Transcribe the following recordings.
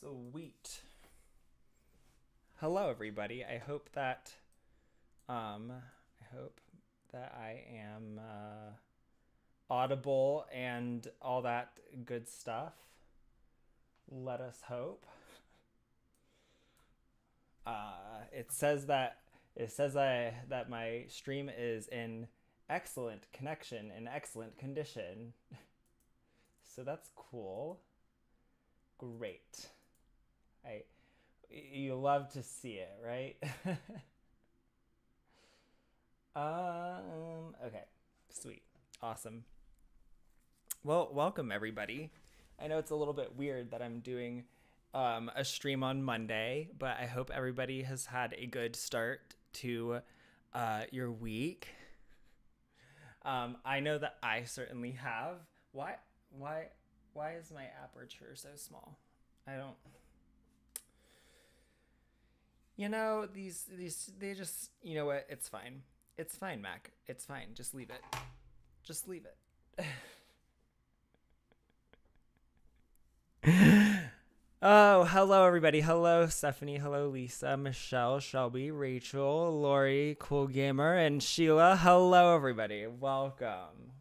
Sweet. Hello, everybody. I am audible and all that good stuff. Let us hope. It says that my stream is in excellent connection and excellent condition. So that's cool. Great. You love to see it, right? Okay. Sweet. Awesome. Well, welcome everybody. I know it's a little bit weird that I'm doing a stream on Monday, but I hope everybody has had a good start to your week. I know that I certainly have. Why is my aperture so small? I don't. These they just, you know what? It's fine. It's fine, Mac. It's fine. Just leave it. Just leave it. Oh, hello everybody. Hello Stephanie. Hello Lisa, Michelle, Shelby, Rachel, Lori, Cool Gamer, and Sheila. Hello everybody. Welcome.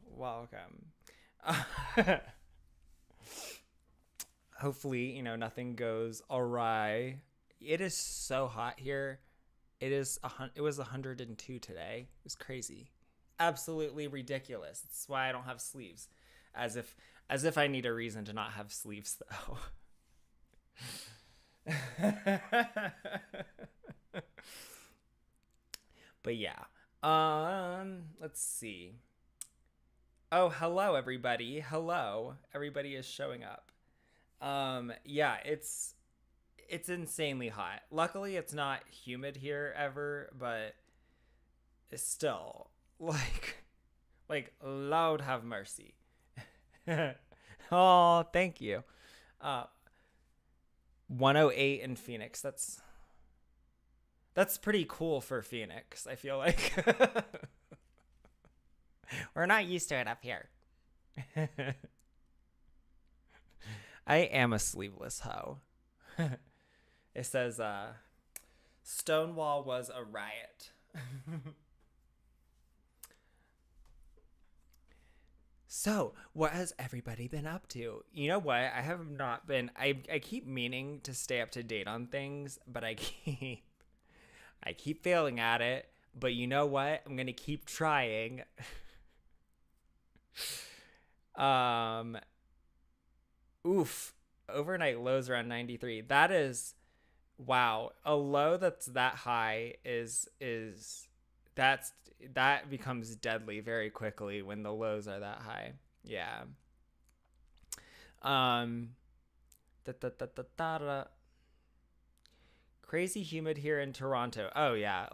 Hopefully, nothing goes awry. It is so hot here. It was 102 today. It was crazy. Absolutely ridiculous. That's why I don't have sleeves. As if I need a reason to not have sleeves though. But yeah. Let's see. Oh, hello everybody. Hello. Everybody is showing up. Yeah, it's insanely hot. Luckily it's not humid here ever, but it's still like Lord have mercy. Oh, thank you. 108 in Phoenix. That's pretty cool for Phoenix, I feel like. We're not used to it up here. I am a sleeveless hoe. It says, Stonewall was a riot. So, what has everybody been up to? You know what? I have not been. I keep meaning to stay up to date on things, but I keep failing at it. But you know what? I'm gonna keep trying. Oof. Overnight lows around 93. That is, wow. A low that's that high that becomes deadly very quickly when the lows are that high. Yeah. Crazy humid here in Toronto. Oh yeah,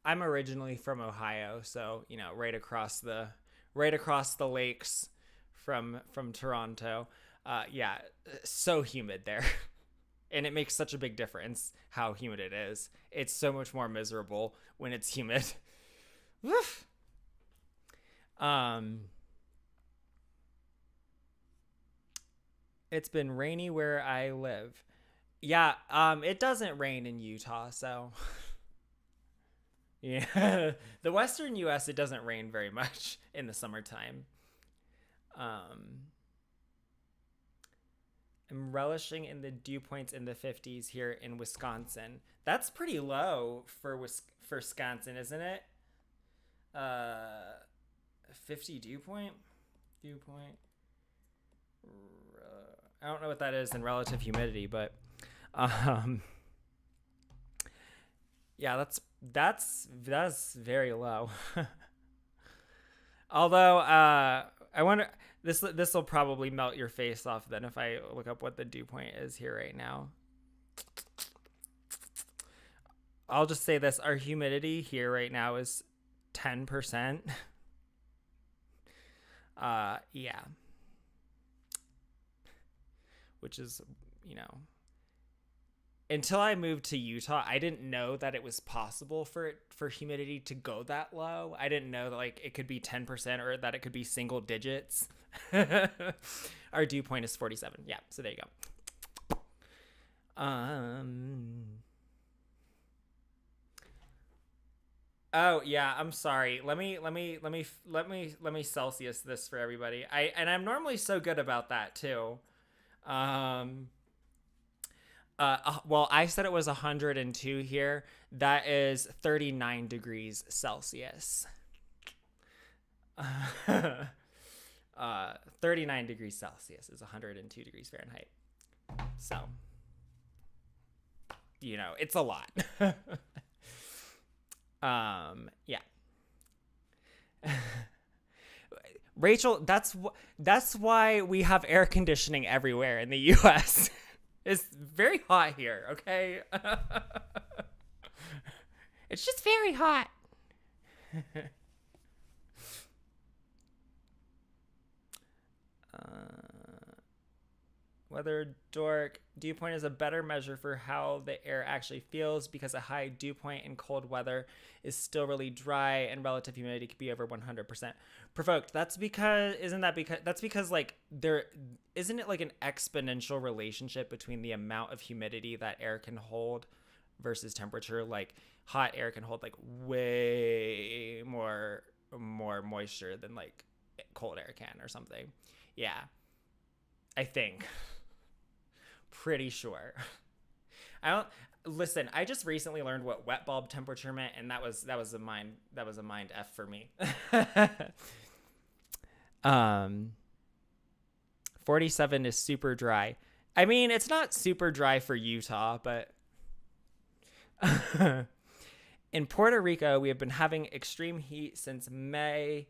I'm originally from Ohio, so right across the lakes from Toronto. Yeah, so humid there. And it makes such a big difference how humid it is. It's so much more miserable when it's humid. Woof. It's been rainy where I live. Yeah, it doesn't rain in Utah, so yeah. The western US, it doesn't rain very much in the summertime. I'm relishing in the dew points in the 50s here in Wisconsin. That's pretty low for Wisconsin, isn't it? 50 dew point. I don't know what that is in relative humidity, but yeah, that's very low. Although I wonder, this will probably melt your face off then if I look up what the dew point is here right now. I'll just say this: our humidity here right now is 10%. Yeah. Which is, until I moved to Utah, I didn't know that it was possible for humidity to go that low. I didn't know that it could be 10% or that it could be single digits. Our dew point is 47. Yeah, so there you go. Um. Oh yeah, I'm sorry. Let me Celsius this for everybody. I'm normally so good about that too. Um. Well, I said it was 102 here. That is 39 degrees Celsius. 39 degrees Celsius is 102 degrees Fahrenheit. So, it's a lot. Yeah. Rachel, that's why we have air conditioning everywhere in the US. It's very hot here, okay? It's just very hot. Weather dork. Dew point is a better measure for how the air actually feels because a high dew point in cold weather is still really dry and relative humidity could be over 100%. Provoked. That's because like there isn't it like an exponential relationship between the amount of humidity that air can hold versus temperature? Like hot air can hold like way more moisture than like cold air can or something. Yeah. I think. Pretty sure. I don't listen. I just recently learned what wet bulb temperature meant, and that was a mind f for me. um, 47 is super dry. I mean, it's not super dry for Utah, but in Puerto Rico, we have been having extreme heat since May.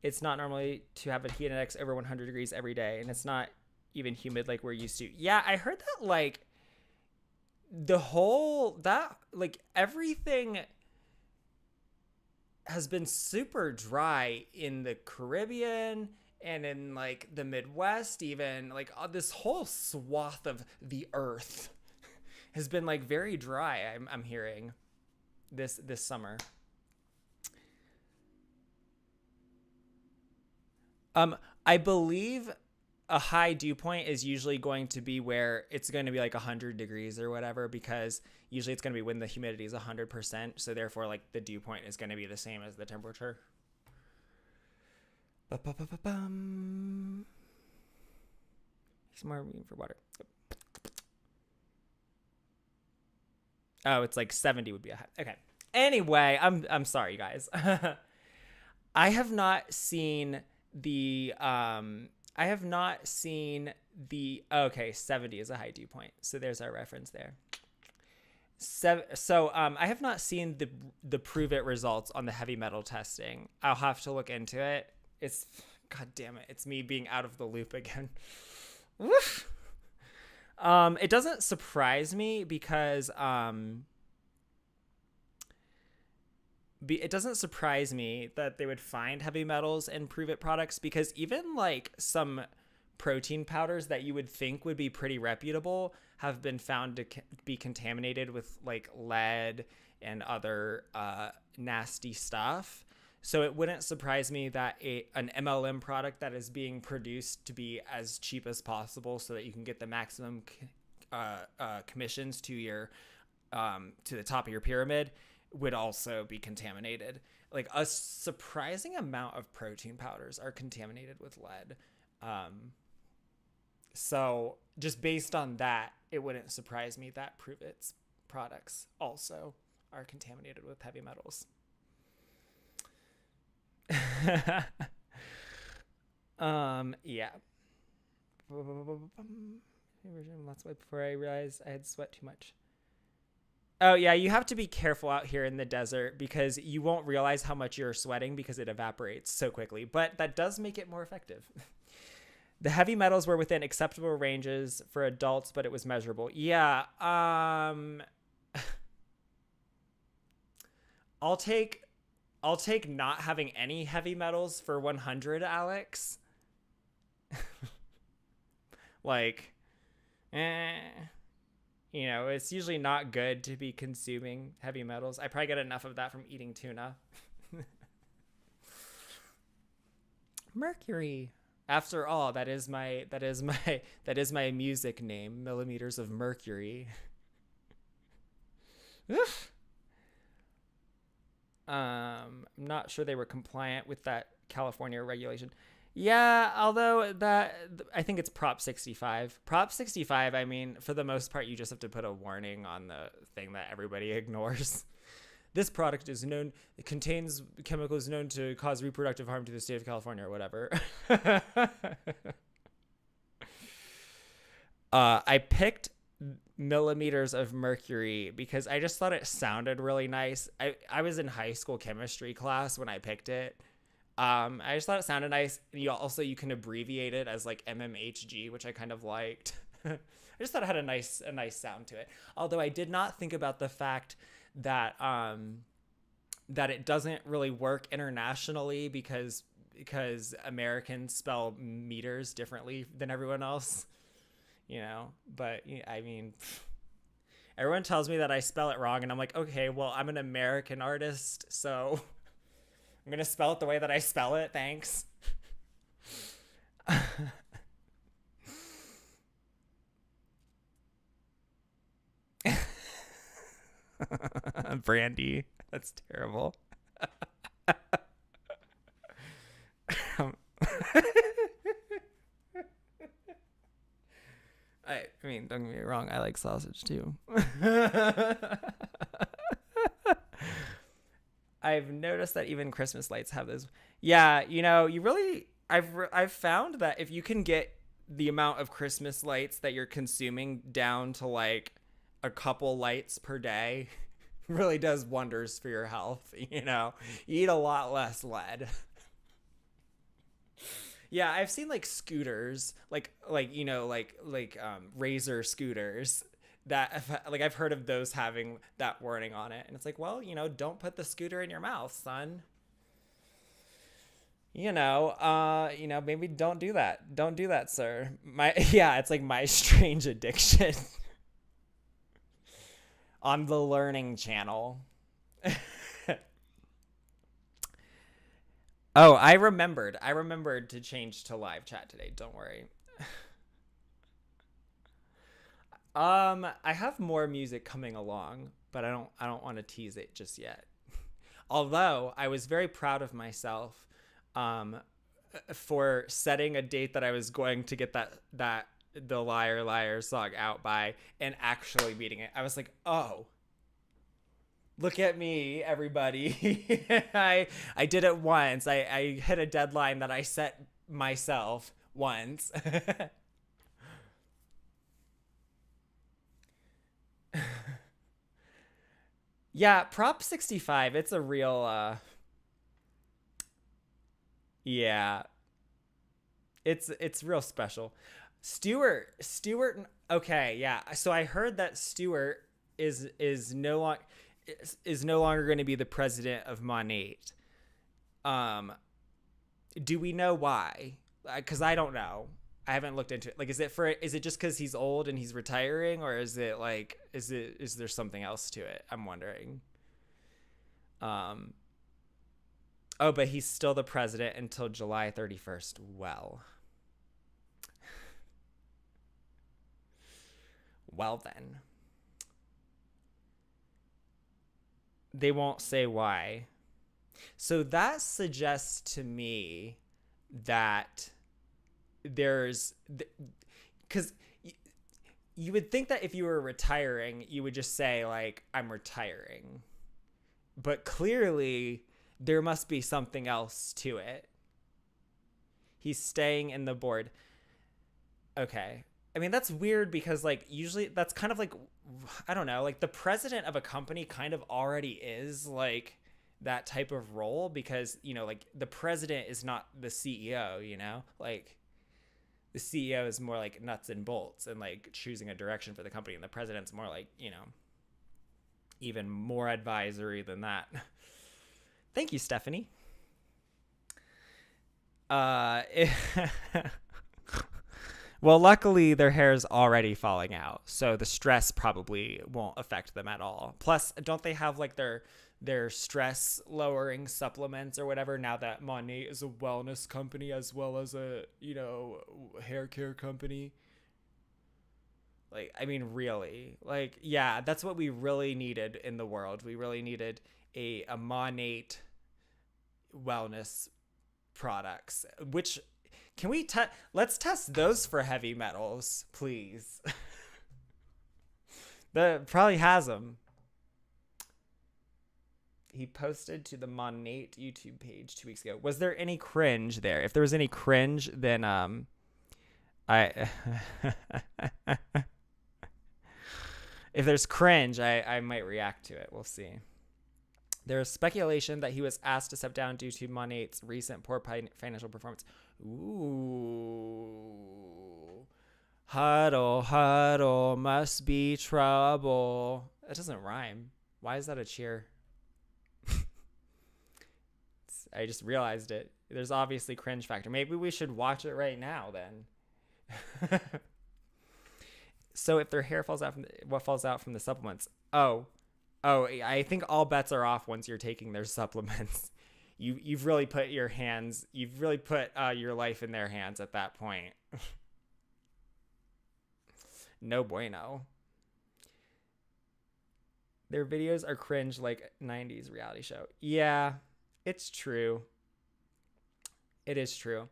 It's not normally to have a heat index over 100 degrees every day, and it's not even humid like we're used to. Yeah, I heard that like everything has been super dry in the Caribbean and in like the Midwest, even like this whole swath of the earth has been like very dry. I'm hearing this summer. I believe a high dew point is usually going to be where it's going to be like 100 degrees or whatever, because usually it's going to be when the humidity is 100%. So therefore, like the dew point is going to be the same as the temperature. Some more room for water. Oh, it's like 70 would be a high. Okay. Anyway, I'm sorry, you guys. I have not seen the okay, 70 is a high dew point. So there's our reference there. I have not seen the prove it results on the heavy metal testing. I'll have to look into it. It's god damn it. It's me being out of the loop again. Woof. It doesn't surprise me because it doesn't surprise me that they would find heavy metals in prove it products, because even like some protein powders that you would think would be pretty reputable have been found to be contaminated with like lead and other nasty stuff. So it wouldn't surprise me that an MLM product that is being produced to be as cheap as possible so that you can get the maximum commissions to your to the top of your pyramid would also be contaminated. Like a surprising amount of protein powders are contaminated with lead. So just based on that, it wouldn't surprise me that Prove It's products also are contaminated with heavy metals. Yeah. That's why before I realized I had sweat too much. Oh, yeah, you have to be careful out here in the desert because you won't realize how much you're sweating because it evaporates so quickly. But that does make it more effective. The heavy metals were within acceptable ranges for adults, but it was measurable. Yeah, I'll take not having any heavy metals for 100, Alex. Like, it's usually not good to be consuming heavy metals. I probably get enough of that from eating tuna. Mercury. After all, that is my music name, Millimeters of Mercury. I'm not sure they were compliant with that California regulation. Yeah, although that I think it's Prop 65. Prop 65, I mean, for the most part you just have to put a warning on the thing that everybody ignores. This product is known it contains chemicals known to cause reproductive harm to the state of California or whatever. I picked Millimeters of Mercury because I just thought it sounded really nice. I was in high school chemistry class when I picked it. I just thought it sounded nice. You can abbreviate it as like MMHG, which I kind of liked. I just thought it had a nice sound to it. Although I did not think about the fact that that it doesn't really work internationally because Americans spell meters differently than everyone else. But I mean, everyone tells me that I spell it wrong, and I'm like, okay, well, I'm an American artist, so I'm gonna spell it the way that I spell it. Thanks. Brandy, that's terrible. I mean, don't get me wrong, I like sausage too. I've noticed that even Christmas lights have those. Yeah, I've found that if you can get the amount of Christmas lights that you're consuming down to like a couple lights per day, really does wonders for your health. You eat a lot less lead. Yeah, I've seen like scooters, like Razor scooters that like I've heard of those having that warning on it, and it's like, well, don't put the scooter in your mouth, son. Maybe don't do that. Don't do that, sir. Yeah, it's like my strange addiction on the Learning Channel. Oh, I remembered. I remembered to change to live chat today. Don't worry. I have more music coming along, but I don't want to tease it just yet. Although I was very proud of myself for setting a date that I was going to get that the Liar Liar song out by and actually beating it. I was like, "Oh, look at me, everybody." I did it once. I hit a deadline that I set myself once. Yeah, Prop 65, it's a real yeah, it's real special. Stewart okay, yeah. So I heard that Stewart is no longer going to be the president of Monate. Um, do we know why? Because I don't know. I haven't looked into it. Like, is it just because he's old and he's retiring, or is it like is there something else to it? I'm wondering. Um. Oh, but he's still the president until July 31st. Well. Well then. They won't say why. So that suggests to me that there's because you would think that if you were retiring, you would just say like, I'm retiring. But clearly there must be something else to it. He's staying in the board. Okay. I mean, that's weird because like usually that's kind of like, I don't know, like the president of a company kind of already is like that type of role because, like the president is not the CEO, like the CEO is more like nuts and bolts and like choosing a direction for the company. And the president's more like, even more advisory than that. Thank you, Stephanie. Well, luckily their hair is already falling out, so the stress probably won't affect them at all. Plus, don't they have like their stress lowering supplements or whatever, now that Monat is a wellness company as well as a, hair care company. Like, I mean, really, like, yeah, that's what we really needed in the world. We really needed a Monat wellness products, which can we let's test those for heavy metals, please. That probably has them. He posted to the Monat YouTube page 2 weeks ago. Was there any cringe there? If there was any cringe, then I if there's cringe, I might react to it. We'll see. There is speculation that he was asked to step down due to Monat's recent poor financial performance. Ooh. Huddle, huddle, must be trouble. That doesn't rhyme. Why is that a cheer? I just realized it. There's obviously cringe factor. Maybe we should watch it right now then. So if their hair falls out what falls out from the supplements? Oh, I think all bets are off once you're taking their supplements. You've really put your life in their hands at that point. No bueno. Their videos are cringe like 90s reality show. Yeah, it's true. It is true.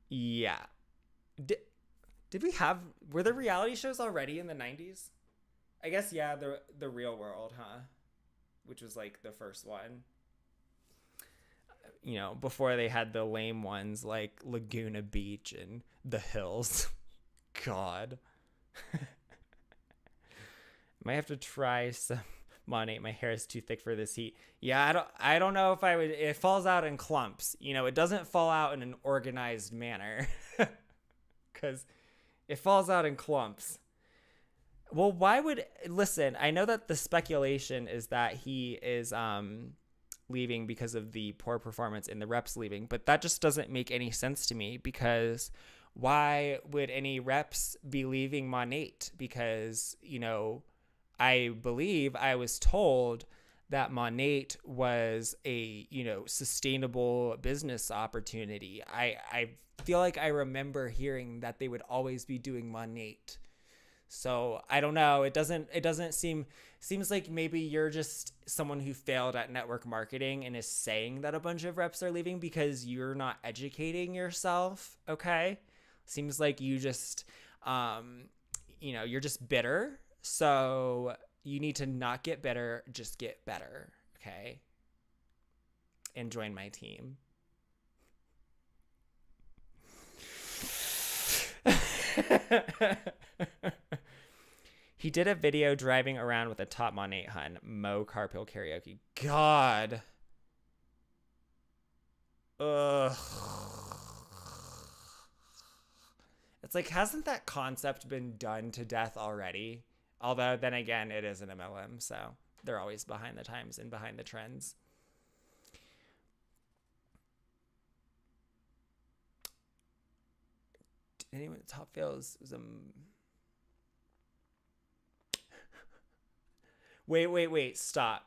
Yeah. Were there reality shows already in the 90s? I guess, yeah, the Real World, huh? Which was like the first one. Before they had the lame ones like Laguna Beach and The Hills. God. Might have to try some Monat. My hair is too thick for this heat. Yeah, I don't know if I would. It falls out in clumps. It doesn't fall out in an organized manner. Because it falls out in clumps. Well, listen, I know that the speculation is that he is leaving because of the poor performance in the reps leaving, but that just doesn't make any sense to me, because why would any reps be leaving Monat? Because, I believe I was told that Monat was a, sustainable business opportunity. I feel like I remember hearing that they would always be doing Monat. So I don't know. It doesn't seems like maybe you're just someone who failed at network marketing and is saying that a bunch of reps are leaving because you're not educating yourself. Okay. Seems like you just, you're just bitter. So you need to not get bitter, just get better. Okay. And join my team. He did a video driving around with a top Monat hun. Mo carpool karaoke. God. Ugh. It's like, hasn't that concept been done to death already? Although, then again, it is an MLM, so they're always behind the times and behind the trends. Did anyone top fails? Was Wait, stop.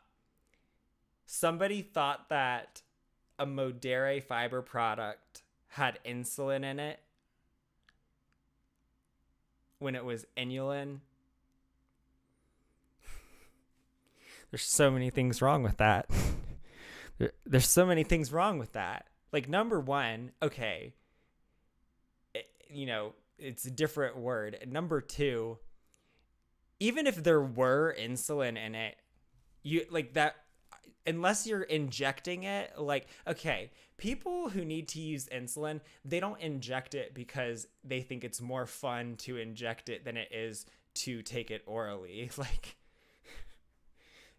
Somebody thought that a Modere fiber product had insulin in it when it was inulin. There's so many things wrong with that. There's so many things wrong with that. Like, number one, okay, it's a different word. Number two, even if there were insulin in it, you like that, unless you're injecting it, like, okay, people who need to use insulin, they don't inject it because they think it's more fun to inject it than it is to take it orally. Like,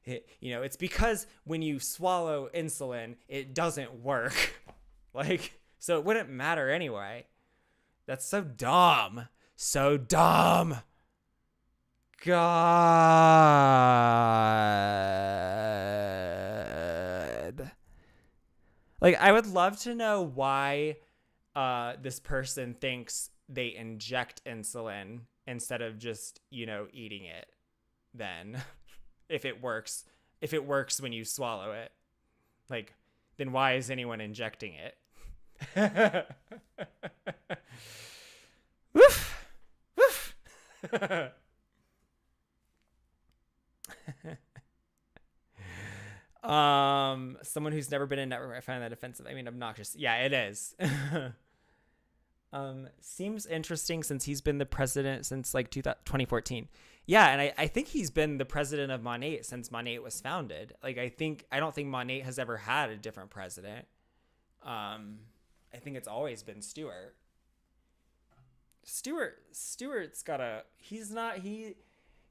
it's because when you swallow insulin, it doesn't work. Like, so it wouldn't matter anyway. That's so dumb. So dumb. God. Like, I would love to know why this person thinks they inject insulin instead of just, eating it then. if it works. If it works when you swallow it, like, then why is anyone injecting it? Woof, woof. Someone who's never been in network, I find that offensive. I mean, obnoxious. Yeah, it is. Seems interesting since he's been the president since like 2014. Yeah, and I think he's been the president of Monat since Monat was founded. Like, I don't think Monat has ever had a different president. I think it's always been Stewart. Stewart's got he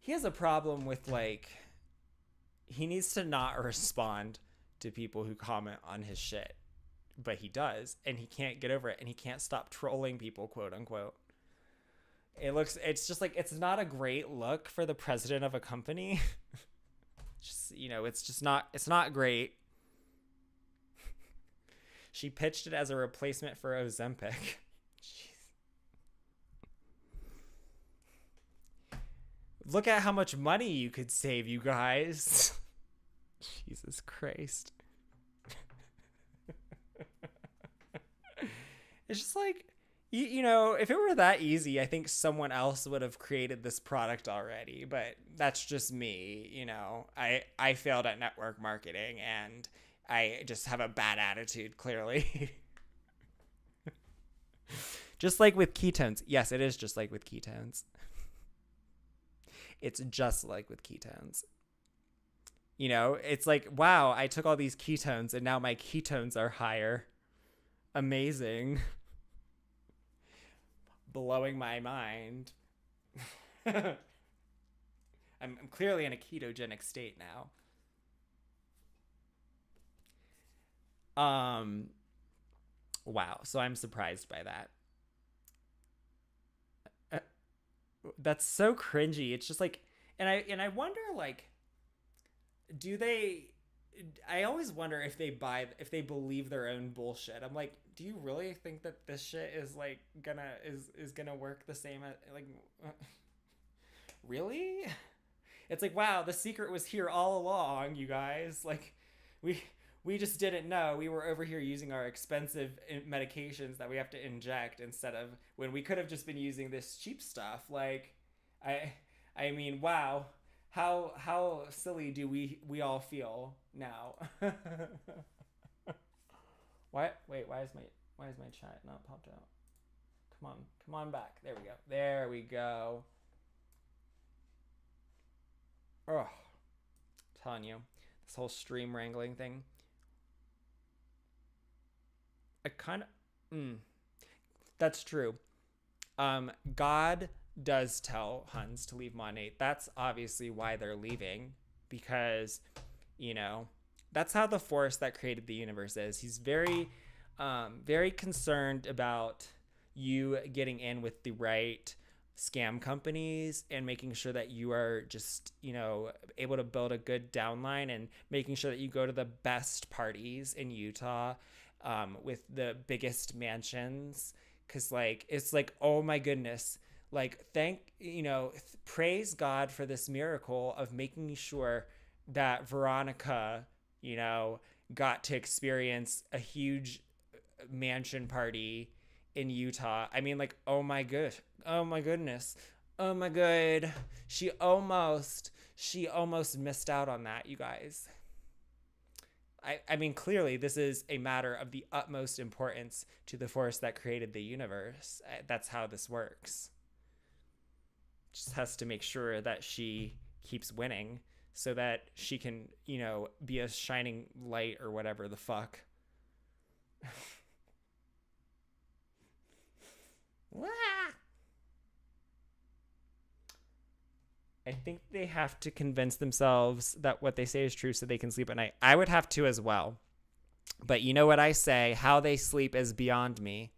has a problem with, like, he needs to not respond to people who comment on his shit, but he does, and he can't get over it, and he can't stop trolling people, quote unquote. It's just like, it's not a great look for the president of a company. Just, it's not great. She pitched it as a replacement for Ozempic. Jeez. Look at how much money you could save, you guys. Jesus Christ. It's just like, if it were that easy, I think someone else would have created this product already. But that's just me. I failed at network marketing, and I just have a bad attitude, clearly. Just like with ketones. Yes, it is just like with ketones. It's just like with ketones. It's like, wow, I took all these ketones and now my ketones are higher. Amazing. Blowing my mind. I'm clearly in a ketogenic state now. Wow. So I'm surprised by that. That's so cringy. It's just like, and I wonder, like, I always wonder if they believe their own bullshit. I'm like, do you really think that this shit is like gonna work the same at, like, really? It's like, wow, the secret was here all along, you guys. Like, we just didn't know. We were over here using our expensive medications that we have to inject instead of, when we could have just been using this cheap stuff. Like, I mean, wow. How silly do we all feel now? Why is my chat not popped out? Come on back. There we go. Oh, telling you, this whole stream wrangling thing. I kind of, that's true. God does tell Huns to leave Monat. That's obviously why they're leaving, because, that's how the force that created the universe is. He's very, very concerned about you getting in with the right scam companies and making sure that you are just, able to build a good downline, and making sure that you go to the best parties in Utah, with the biggest mansions. Cause, like, it's like, oh my goodness, like, praise God for this miracle of making sure that Veronica, got to experience a huge mansion party in Utah. I mean, like, oh my goodness. Oh my god. She almost missed out on that, you guys. I mean, clearly this is a matter of the utmost importance to the force that created the universe. That's how this works. Just has to make sure that she keeps winning so that she can, be a shining light or whatever the fuck. I think they have to convince themselves that what they say is true so they can sleep at night. I would have to as well. But you know what I say? How they sleep is beyond me.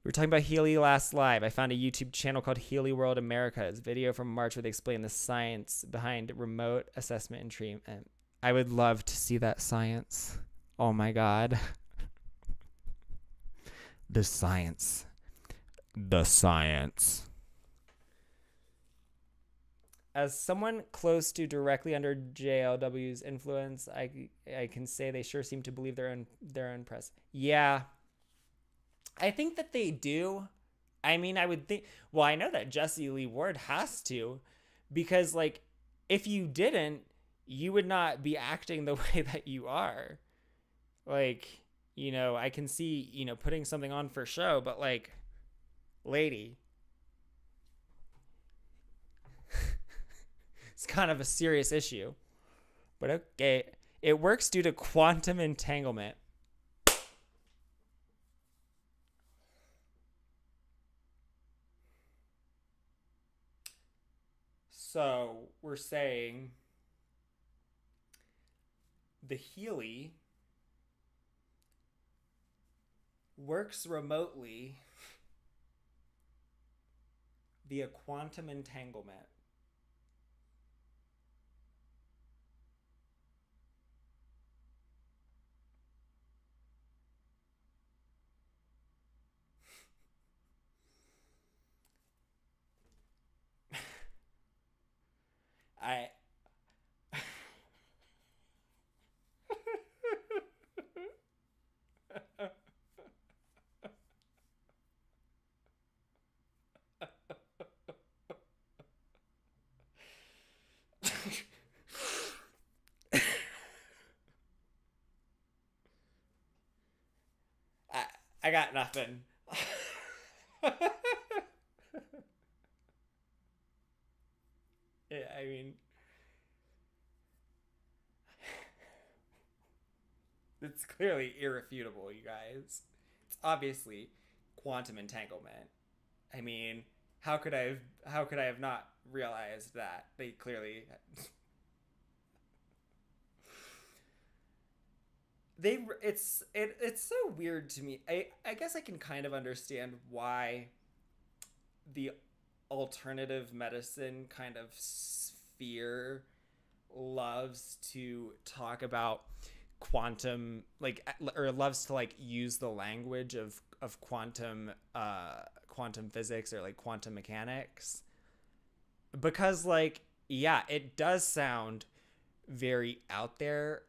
We were talking about Healy last live. I found a YouTube channel called Healy World America. It's a video from March where they explain the science behind remote assessment and treatment. I would love to see that science. Oh my God. The science. As someone close to directly under JLW's influence, I can say they sure seem to believe their own press. Yeah, I think that they do. I mean, I would think. Well, I know that Jesse Lee Ward has to, because like, if you didn't, you would not be acting the way that you are. Like, I can see putting something on for show, but like, lady, it's kind of a serious issue. But okay, it works due to quantum entanglement. So we're saying the Healy works remotely via quantum entanglement. I I got nothing. Yeah, I mean, it's clearly irrefutable, you guys. It's obviously quantum entanglement. I mean, how could I have not realized that? They clearly it's so weird to me. I guess I can kind of understand why the alternative medicine kind of sphere loves to talk about quantum, like, or loves to like use the language of quantum physics or like quantum mechanics, because like, yeah, it does sound very out there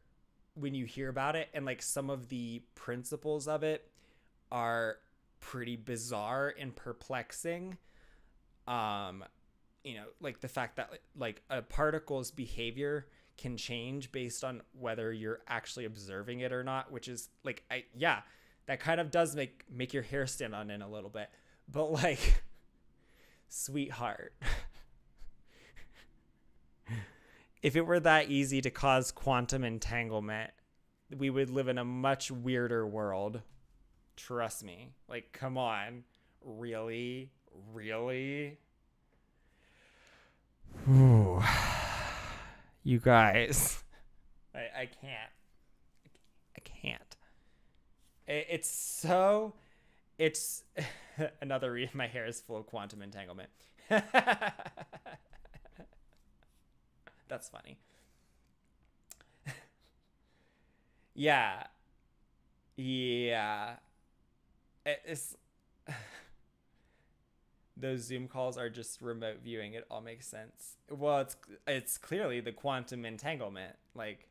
when you hear about it, and like some of the principles of it are pretty bizarre and perplexing. um like the fact that like a particle's behavior can change based on whether you're actually observing it or not, which is like, I yeah, that kind of does make your hair stand on end a little bit. But like, sweetheart, if it were that easy to cause quantum entanglement, we would live in a much weirder world. Trust me. Like, come on. Really? Really? Ooh. You guys. I can't. I can't. It's so. It's another reason my hair is full of quantum entanglement. That's funny. Yeah. Yeah. It's those Zoom calls are just remote viewing. It all makes sense. Well, it's clearly the quantum entanglement. Like,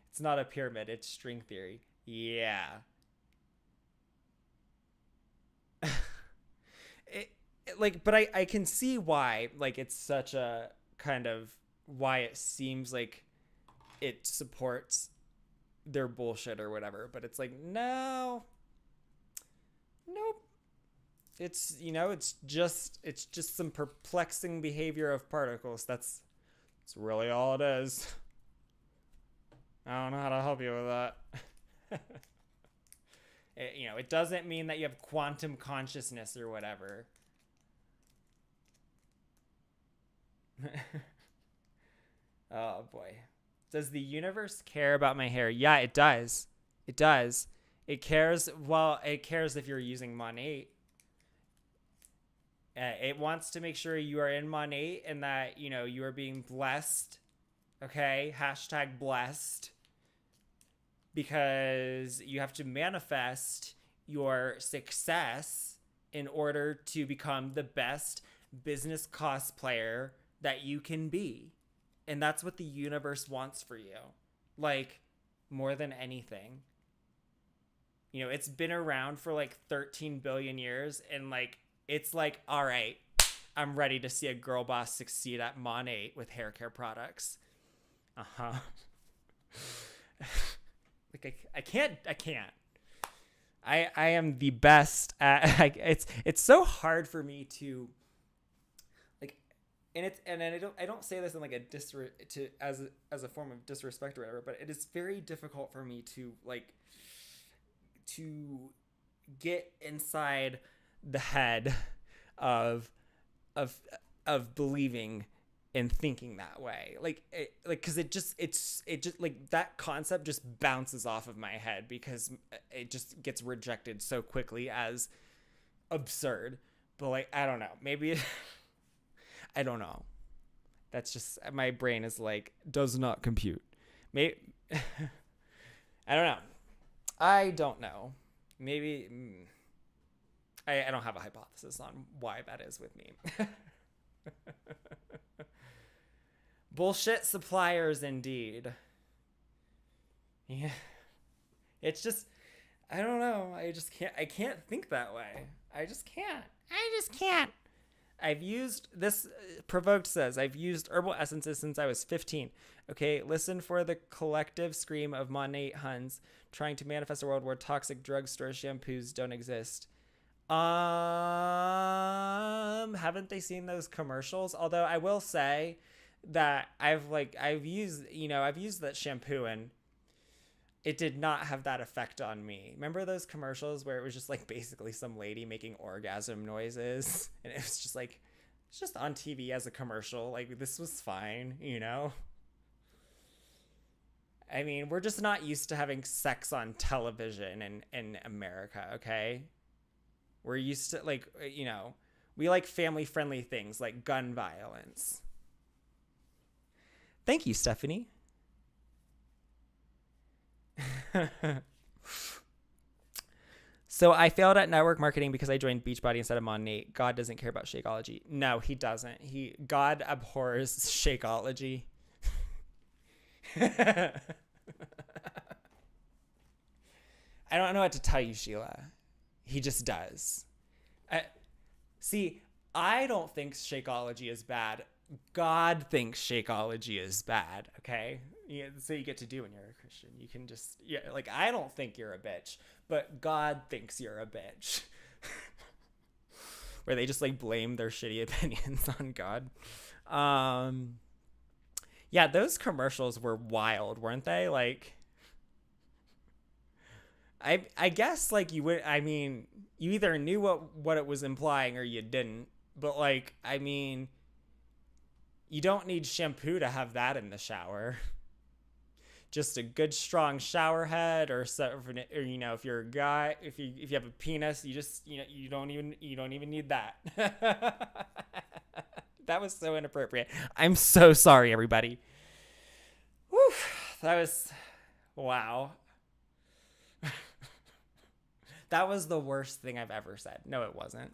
it's not a pyramid, it's string theory. Yeah. Like, but I can see why, like, it's such a kind of, why it seems like it supports their bullshit or whatever, but it's like, no, nope. It's just some perplexing behavior of particles. That's really all it is. I don't know how to help you with that. It doesn't mean that you have quantum consciousness or whatever. Oh boy. Does the universe care about my hair? Yeah, it does. It does. It cares. Well, it cares if you're using Monat. It wants to make sure you are in Monat and that, you are being blessed. Okay? Hashtag blessed. Because you have to manifest your success in order to become the best business cosplayer that you can be. And that's what the universe wants for you. Like, more than anything. You know, it's been around for like 13 billion years, and like, it's like, all right, I'm ready to see a girl boss succeed at Monet with hair care products. Uh-huh. Like, I can't. I am the best at, it's so hard for me to, like, and I don't say this in like as a form of disrespect or whatever, but it is very difficult for me to like, to get inside the head of believing and thinking that way, because it just like, that concept just bounces off of my head because it just gets rejected so quickly as absurd. But like, I don't know, maybe I don't know, that's just, my brain is like, does not compute. Maybe I don't know. Maybe I don't have a hypothesis on why that is with me. Bullshit suppliers, indeed. Yeah. It's just, I don't know. I can't think that way. I just can't. I've used this, Provoked says, I've used herbal essences since I was 15. Okay, listen for the collective scream of Monet Huns trying to manifest a world where toxic drugstore shampoos don't exist. Haven't they seen those commercials? Although I will say that I've used that shampoo and it did not have that effect on me. Remember those commercials where it was just like basically some lady making orgasm noises, and it was just like, it's just on TV as a commercial. Like, this was fine, you know? I mean, we're just not used to having sex on television in America, okay? We're used to, like, you know, we like family-friendly things like gun violence. Thank you, Stephanie. So I failed at network marketing because I joined Beachbody instead of Monet. God doesn't care about Shakeology. No, he doesn't. God abhors Shakeology. I don't know what to tell you, Sheila. He just does. I don't think Shakeology is bad. God thinks Shakeology is bad, okay? Yeah, so you get to do when you're a Christian. You can just, yeah, like, I don't think you're a bitch, but God thinks you're a bitch. Where they just, like, blame their shitty opinions on God. Yeah, those commercials were wild, weren't they? Like, I guess, like, you either knew what it was implying or you didn't. But, like, I mean, you don't need shampoo to have that in the shower. Just a good strong shower head, or you know, if you're a guy, if you have a penis, you just, you know, you don't even need that. That was so inappropriate. I'm so sorry, everybody. Whew, that was, wow. That was the worst thing I've ever said. No, it wasn't.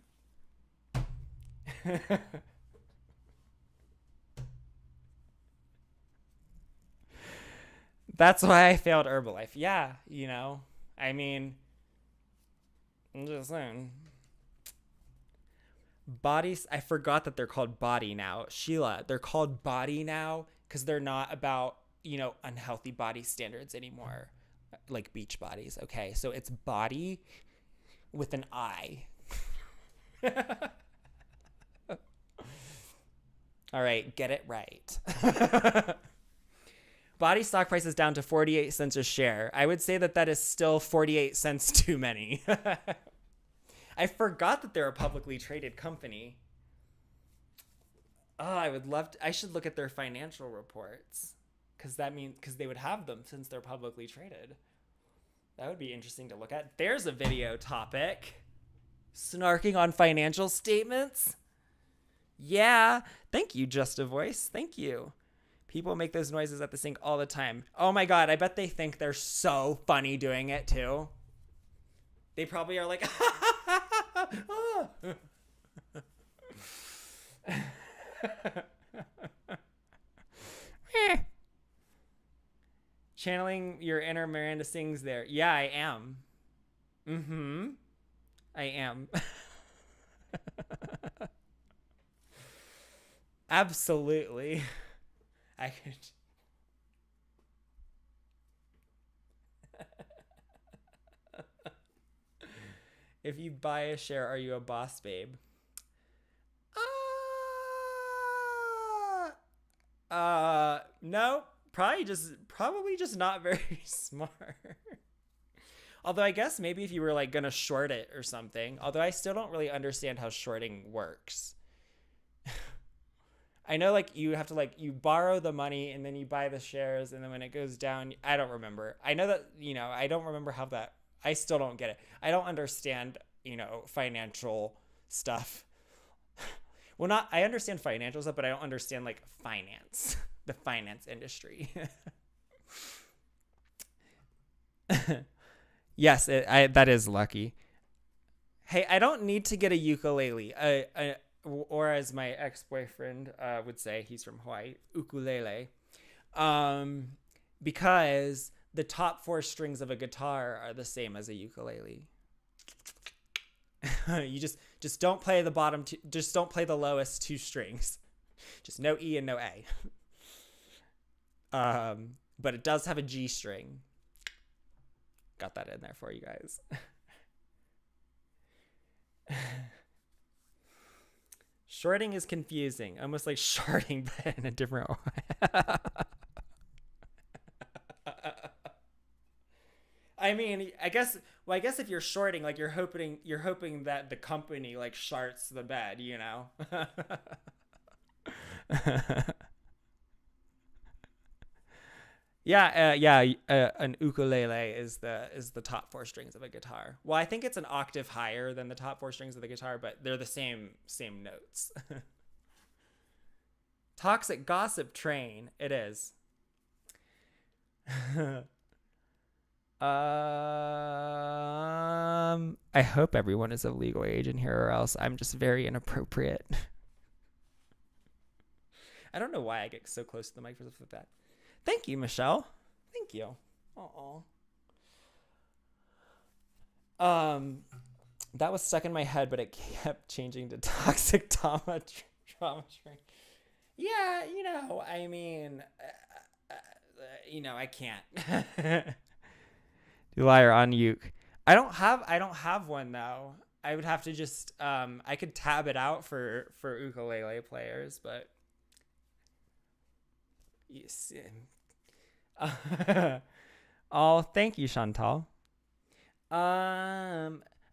That's why I failed Herbalife. Yeah, you know, I mean, I'm just saying. Bodies, I forgot that they're called Body now. Sheila, they're called Body now because they're not about, you know, unhealthy body standards anymore, like beach bodies. Okay, so it's Body with an I. All right, get it right. Body stock price is down to 48 cents a share. I would say that is still 48 cents too many. I forgot that they're a publicly traded company. Oh, I should look at their financial reports, because they would have them since they're publicly traded. That would be interesting to look at. There's a video topic. Snarking on financial statements. Yeah. Thank you, Just a Voice. Thank you. People make those noises at the sink all the time. Oh my God, I bet they think they're so funny doing it too. They probably are like, Eh. Channeling your inner Miranda Sings there. Yeah, I am. Mm-hmm. I am. Absolutely. I could. If you buy a share, are you a boss babe? No. Probably just not very smart. Although I guess maybe if you were like gonna short it or something. Although I still don't really understand how shorting works. I know like you have to like you borrow the money and then you buy the shares and then when it goes down, I don't remember. I know that, I don't remember how that I still don't get it. I don't understand, financial stuff. Well, not I understand financial stuff, but I don't understand like finance, the finance industry. Yes, that is lucky. Hey, I don't need to get a ukulele. Or as my ex-boyfriend would say, he's from Hawaii, ukulele. Um, because the top four strings of a guitar are the same as a ukulele. You just don't play the bottom two, just don't play the lowest two strings. Just no E and no A. But it does have a G string. Got that in there for you guys. Shorting is confusing, almost like sharding, but in a different way. I mean, I guess. Well, I guess if you're shorting, like you're hoping that the company like sharts the bed, you know. Yeah. An ukulele is the top four strings of a guitar. Well, I think it's an octave higher than the top four strings of the guitar, but they're the same notes. Toxic gossip train. It is. I hope everyone is of legal age in here, or else I'm just very inappropriate. I don't know why I get so close to the mic for stuff like that. Thank you, Michelle. Thank you. Oh. That was stuck in my head, but it kept changing to toxic trauma train. Yeah, I mean, I can't. You liar on uke. I don't have one though. I would have to just I could tab it out for ukulele players, but yes. Oh, thank you, Chantal.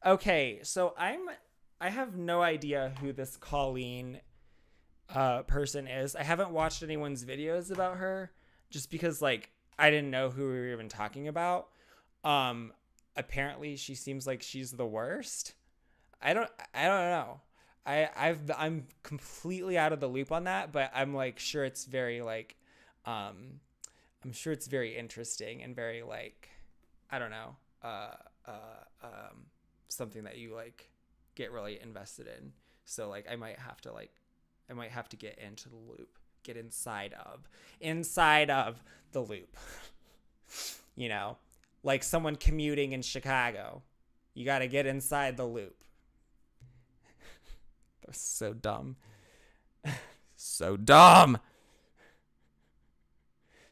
Okay, so I have no idea who this Colleen person is. I haven't watched anyone's videos about her just because like I didn't know who we were even talking about. Apparently she seems like she's the worst. I don't know. I'm completely out of the loop on that, but I'm like sure it's very like I'm sure it's very interesting and very like I don't know something that you like get really invested in. So like I might have to get into the loop, get inside of the loop. Like someone commuting in Chicago, you got to get inside the loop. That was so dumb. So dumb.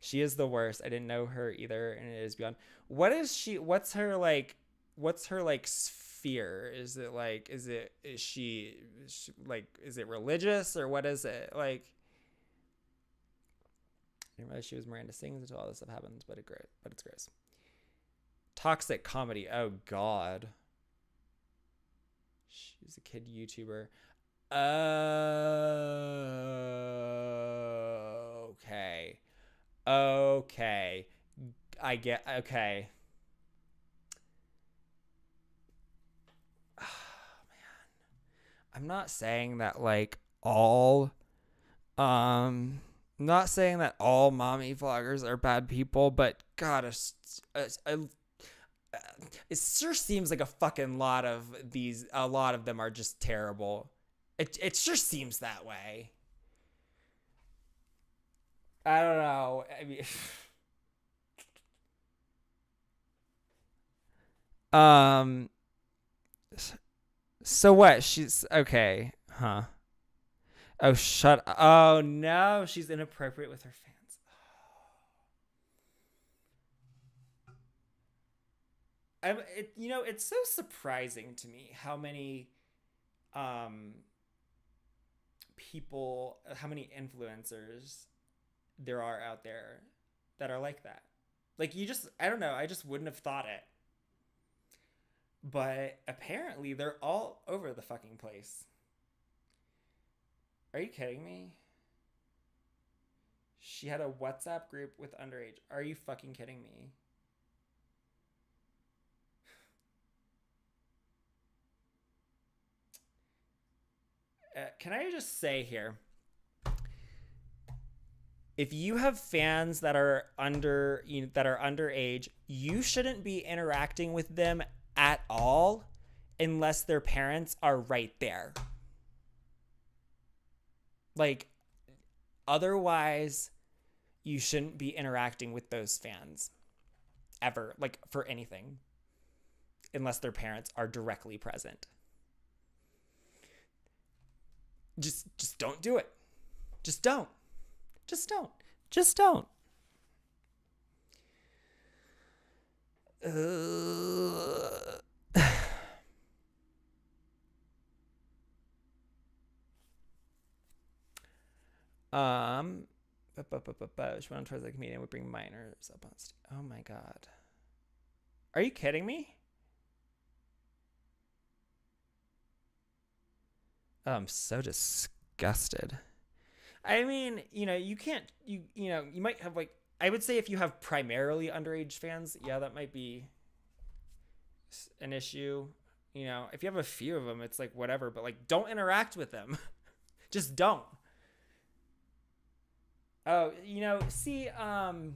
She is the worst. I didn't know her either, and it is beyond. What is she? What's her like sphere? Is she like is it religious or what is it like? I didn't realize she was Miranda Sings until all this stuff happens, but it's gross. Toxic comedy. Oh God. She's a kid YouTuber. Okay. I get okay. Oh, man. I'm not saying that like all not saying that all mommy vloggers are bad people, but God, it sure seems like a lot of them are just terrible. It just seems that way. I don't know. I mean, um. So what? She's okay, huh? Oh, shut. Oh no, she's inappropriate with her fans. It's so surprising to me how many um people, how many influencers there are out there that are like that. Like I don't know, I just wouldn't have thought it. But apparently they're all over the fucking place. Are you kidding me? She had a WhatsApp group with underage. Are you fucking kidding me? Can I just say here, if you have fans that are that are underage, you shouldn't be interacting with them at all unless their parents are right there. Like, otherwise you shouldn't be interacting with those fans ever, like for anything, unless their parents are directly present. Just don't do it. Just don't. Just don't. Just don't. Um, she went on tours like a comedian would bring minors up on stage. Oh my god. Are you kidding me? Oh, I'm so disgusted. I mean, you can't, you might have like, I would say if you have primarily underage fans, yeah, that might be an issue. If you have a few of them, it's like whatever, but like don't interact with them. Just don't. Oh, see, that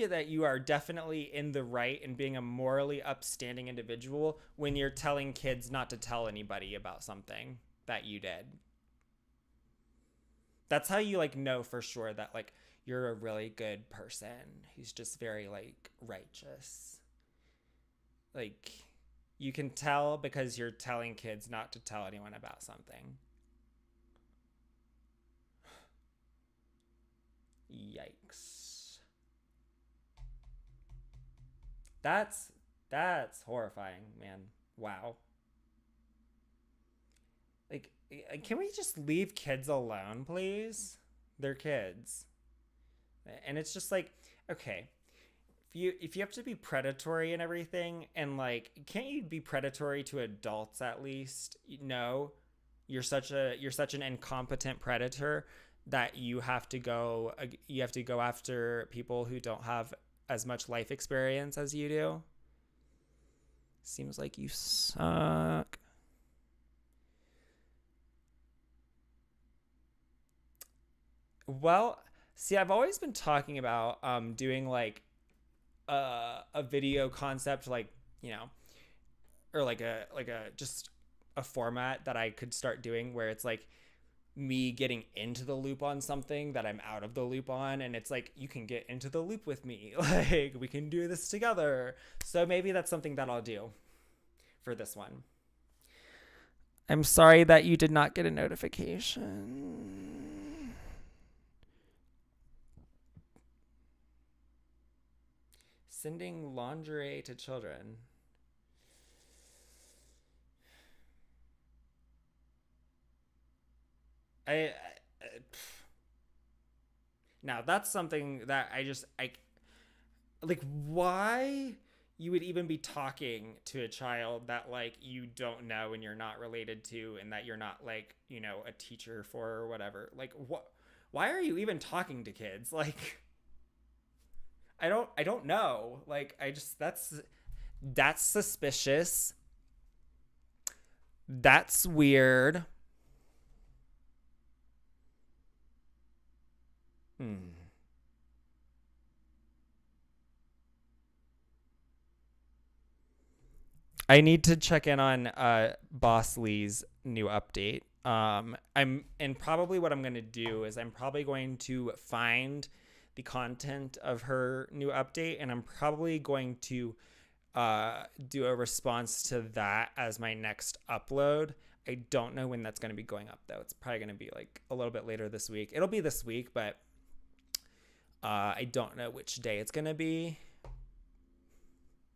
that you are definitely in the right and being a morally upstanding individual when you're telling kids not to tell anybody about something that you did. That's how you like know for sure that like you're a really good person who's just very like righteous. Like you can tell because you're telling kids not to tell anyone about something. Yikes. That's that's horrifying, man. Wow. Like can we just leave kids alone, please? They're kids. And it's just like, okay, if you have to be predatory and everything, and like can't you be predatory to adults at least? No. You're such an incompetent predator that you have to go after people who don't have as much life experience as you do. Seems like you suck. Well, see, I've always been talking about doing like a video concept, like you know or like a just a format that I could start doing where it's like me getting into the loop on something that I'm out of the loop on, and it's like you can get into the loop with me. Like we can do this together. So maybe that's something that I'll do for this one. I'm sorry that you did not get a notification. Sending lingerie to children. I Now that's something that I like. Why you would even be talking to a child that like you don't know and you're not related to, and that you're not like a teacher for or whatever. Like what? Why are you even talking to kids? Like I don't know. Like I just that's suspicious. That's weird. Hmm. I need to check in on Boss Lee's new update. And probably what I'm going to do is I'm probably going to find the content of her new update, and I'm probably going to do a response to that as my next upload. I don't know when that's going to be going up though. It's probably going to be like a little bit later this week. It'll be this week, but I don't know which day it's going to be.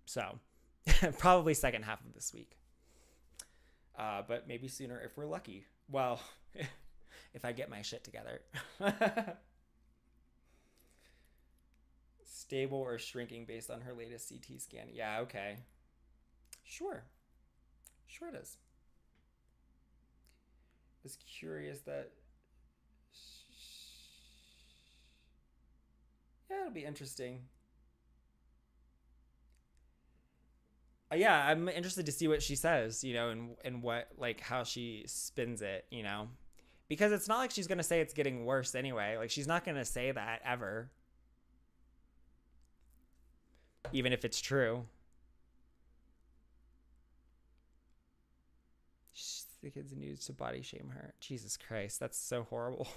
So probably second half of this week. But maybe sooner if we're lucky. Well, if I get my shit together. Stable or shrinking based on her latest CT scan. Yeah, okay. Sure. Sure it is. I was curious that... Yeah, it'll be interesting. Yeah, I'm interested to see what she says, and what, like, how she spins it, because it's not like she's going to say it's getting worse anyway. Like, she's not going to say that ever, even if it's true. The kids used to body shame her. Jesus Christ, that's so horrible.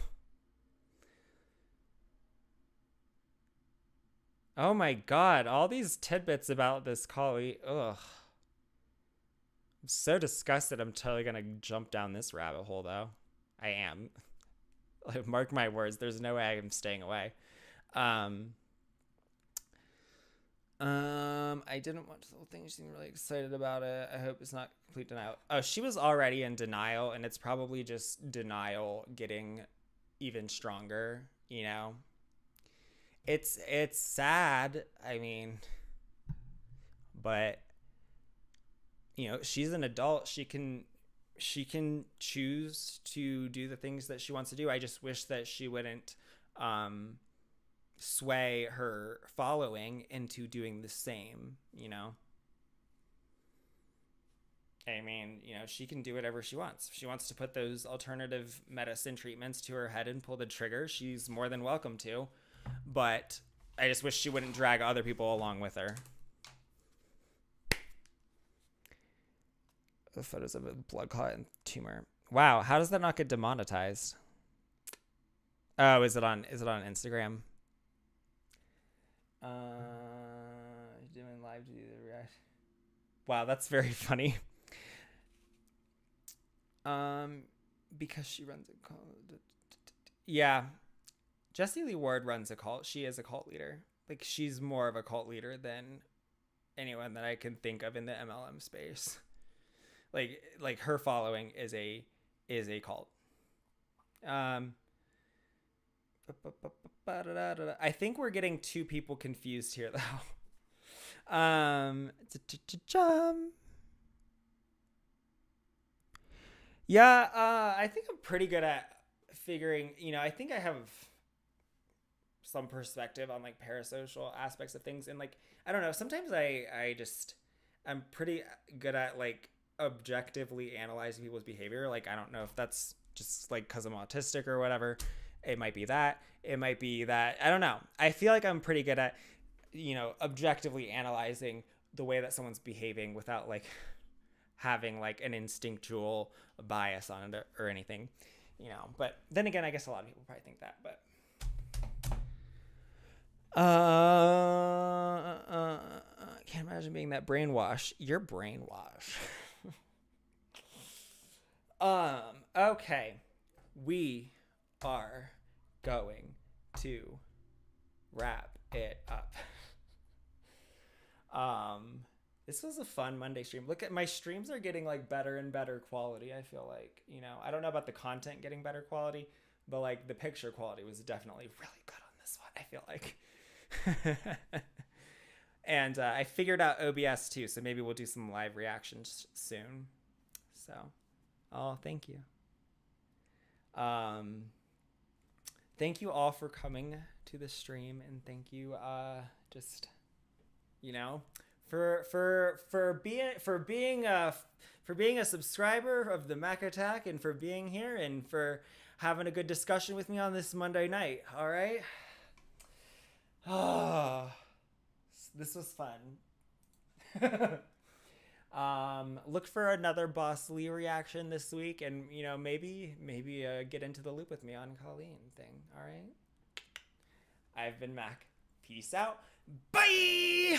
Oh my God, all these tidbits about this collie. Ugh. I'm so disgusted. I'm totally going to jump down this rabbit hole, though. I am. Like, mark my words. There's no way I'm staying away. I didn't watch the whole thing. She seemed really excited about it. I hope it's not complete denial. Oh, she was already in denial, and it's probably just denial getting even stronger, It's sad. I mean, but she's an adult. She can choose to do the things that she wants to do. I just wish that she wouldn't sway her following into doing the same, I mean, she can do whatever she wants. If she wants to put those alternative medicine treatments to her head and pull the trigger, she's more than welcome to. But I just wish she wouldn't drag other people along with her. The photos of a blood clot and tumor. Wow, how does that not get demonetized? Oh, is it on Instagram? Doing live to the react. Wow, that's very funny. Because she runs a cult. Yeah. Jessie Lee Ward runs a cult. She is a cult leader. Like, she's more of a cult leader than anyone that I can think of in the MLM space. Like her following is a cult. I think we're getting two people confused here, though. Yeah, I think I'm pretty good at figuring, I think I have some perspective on like parasocial aspects of things. And like, I don't know, sometimes I'm pretty good at like objectively analyzing people's behavior. Like, I don't know if that's just like because I'm autistic or whatever. It might be that. It might be that. I don't know. I feel like I'm pretty good at, objectively analyzing the way that someone's behaving without like having like an instinctual bias on it or anything, But then again, I guess a lot of people probably think that. But can't imagine being that brainwashed. You're brainwashed. Okay, we are going to wrap it up. This was a fun Monday stream. Look at my streams are getting like better and better quality. I feel like, I don't know about the content getting better quality, but like the picture quality was definitely really good on this one. I feel like. And I figured out OBS too, so maybe we'll do some live reactions soon. So, thank you. Thank you all for coming to the stream, and thank you for being a subscriber of the Mac Attack, and for being here, and for having a good discussion with me on this Monday night. All right. Oh, this was fun. Look for another Boss Lee reaction this week, and maybe get into the loop with me on Colleen thing. All right. I've been Mac. Peace out. Bye.